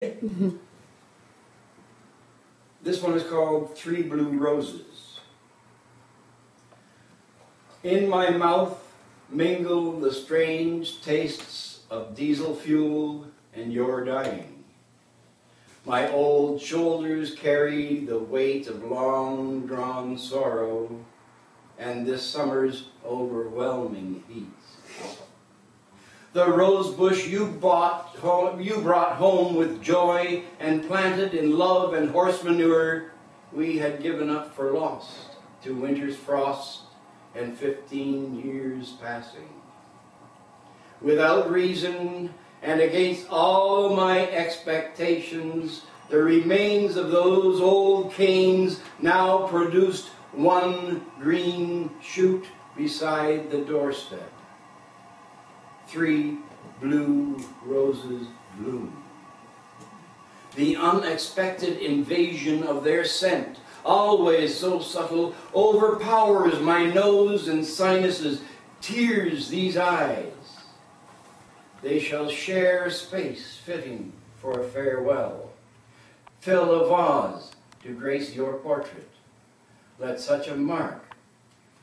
This one is called Three Blue Roses. In my mouth mingle the strange tastes of diesel fuel and your dying. My old shoulders carry the weight of long-drawn sorrow and this summer's overwhelming heat. The rose bush you brought home with joy and planted in love and horse manure, we had given up for lost to winter's frost and 15 years passing. Without reason and against all my expectations, the remains of those old canes now produced one green shoot beside the doorstep. Three blue roses bloom. The unexpected invasion of their scent, always so subtle, overpowers my nose and sinuses, tears these eyes. They shall share space fitting for a farewell. Fill a vase to grace your portrait. Let such a mark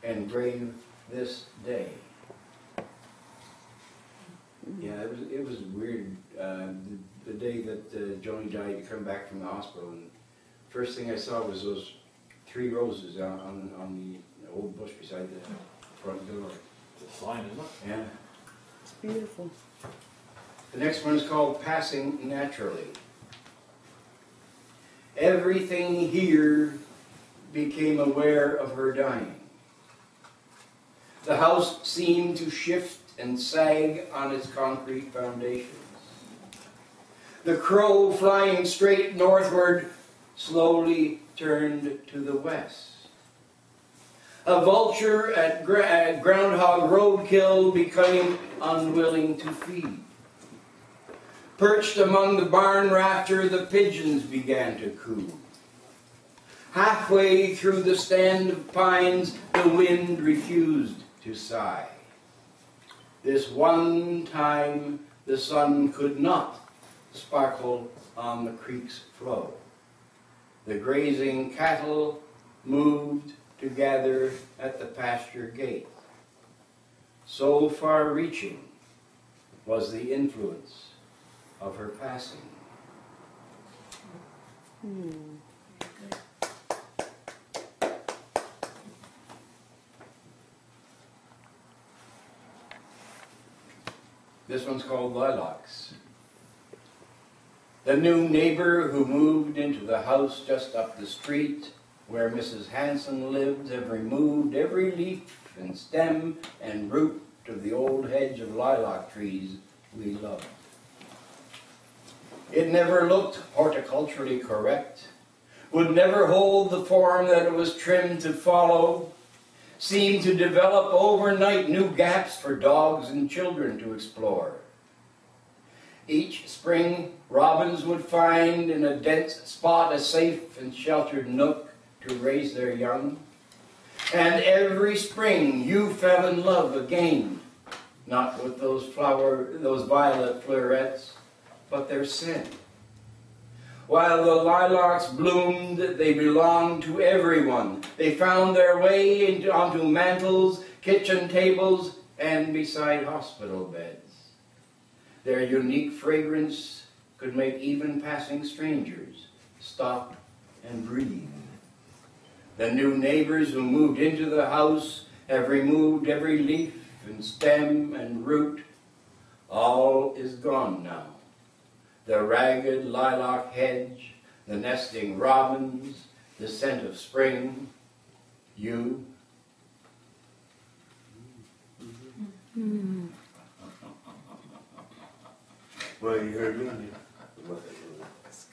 engrave this day. Yeah, it was weird. The day that Joni died, to come back from the hospital, and first thing I saw was those three roses on the old bush beside the front door. It's a sign, isn't it? Yeah. It's beautiful. The next one is called Passing Naturally. Everything here became aware of her dying. The house seemed to shift and sag on its concrete foundations. The crow flying straight northward slowly turned to the west. A vulture at Groundhog Roadkill became unwilling to feed. Perched among the barn rafter, the pigeons began to coo. Halfway through the stand of pines, the wind refused to sigh. This one time the sun could not sparkle on the creek's flow. The grazing cattle moved to gather at the pasture gate. So far-reaching was the influence of her passing. This one's called Lilacs. The new neighbor who moved into the house just up the street where Mrs. Hanson lived have removed every leaf and stem and root of the old hedge of lilac trees we loved. It never looked horticulturally correct, would never hold the form that it was trimmed to follow, seemed to develop overnight new gaps for dogs and children to explore. Each spring, robins would find in a dense spot a safe and sheltered nook to raise their young. And every spring you fell in love again, not with those violet florets, but their scent. While the lilacs bloomed, they belonged to everyone. They found their way onto mantels, kitchen tables, and beside hospital beds. Their unique fragrance could make even passing strangers stop and breathe. The new neighbors who moved into the house have removed every leaf and stem and root. All is gone now. The ragged lilac hedge, the nesting robins, the scent of spring, you. Well, you heard me. That's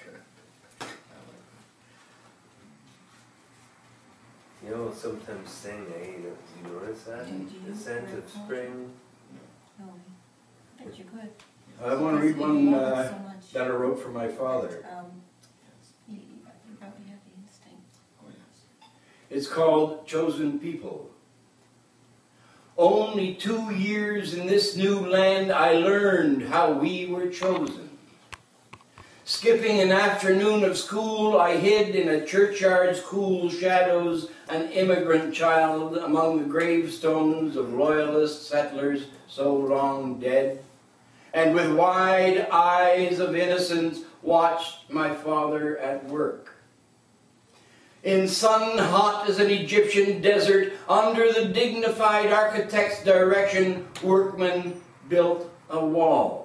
good. You know, sometimes sing, do you notice that? The scent of spring. Oh, I bet you could. I want to read one You love it so much. that I wrote for my father. You probably have the instinct. Oh, yes. It's called Chosen People. Only 2 years in this new land I learned how we were chosen. Skipping an afternoon of school, I hid in a churchyard's cool shadows, an immigrant child among the gravestones of loyalist settlers so long dead, and with wide eyes of innocence watched my father at work. In sun hot as an Egyptian desert, under the dignified architect's direction, workmen built a wall.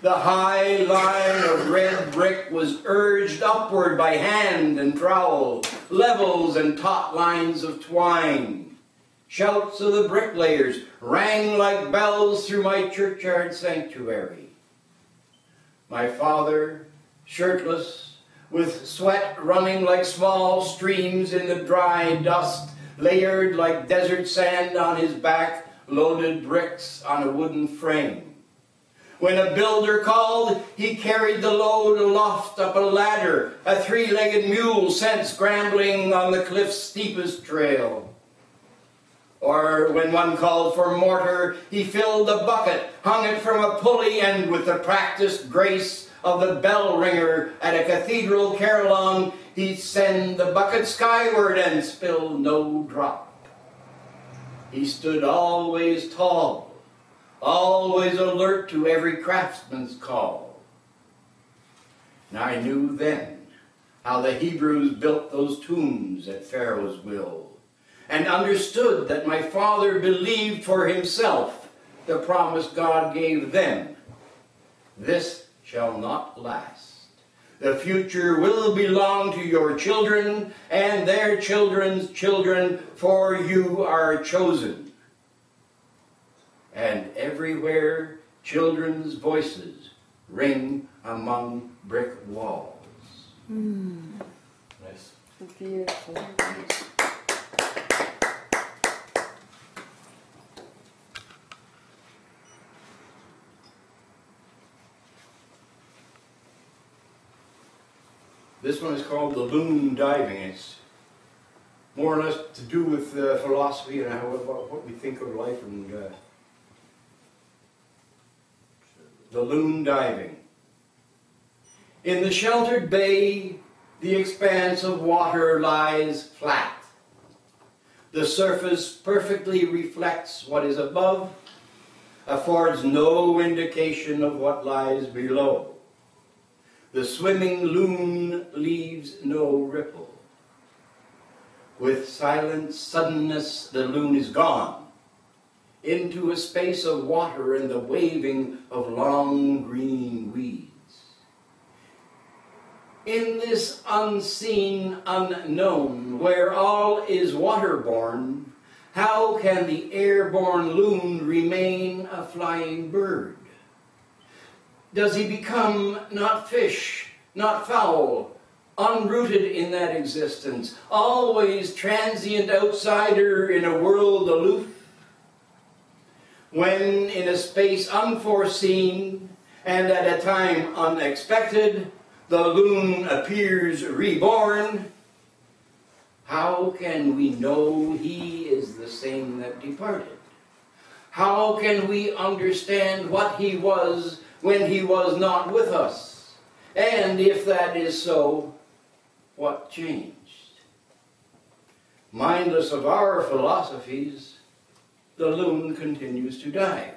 The high line of red brick was urged upward by hand and trowel, levels and taut lines of twine. Shouts of the bricklayers rang like bells through my churchyard sanctuary. My father, shirtless, with sweat running like small streams in the dry dust, layered like desert sand on his back, loaded bricks on a wooden frame. When a builder called, he carried the load aloft up a ladder, a three-legged mule sent scrambling on the cliff's steepest trail. Or when one called for mortar, he filled the bucket, hung it from a pulley, and with the practiced grace of the bell ringer at a cathedral carillon, he'd send the bucket skyward and spill no drop. He stood always tall, always alert to every craftsman's call. And I knew then how the Hebrews built those tombs at Pharaoh's will, and understood that my father believed for himself the promise God gave them. This shall not last. The future will belong to your children and their children's children, for you are chosen. And everywhere children's voices ring among brick walls. Nice. Beautiful. This one is called the loon diving. It's more or less to do with philosophy and what we think of life and the loon diving. In the sheltered bay, the expanse of water lies flat. The surface perfectly reflects what is above, affords no indication of what lies below. The swimming loon leaves no ripple. With silent suddenness, the loon is gone into a space of water and the waving of long green weeds. In this unseen unknown, where all is waterborne, how can the airborne loon remain a flying bird? Does he become not fish, not fowl, unrooted in that existence, always transient outsider in a world aloof? When in a space unforeseen and at a time unexpected, the loon appears reborn, how can we know he is the same that departed? How can we understand what he was when he was not with us? And if that is so, what changed? Mindless of our philosophies, the loon continues to dive.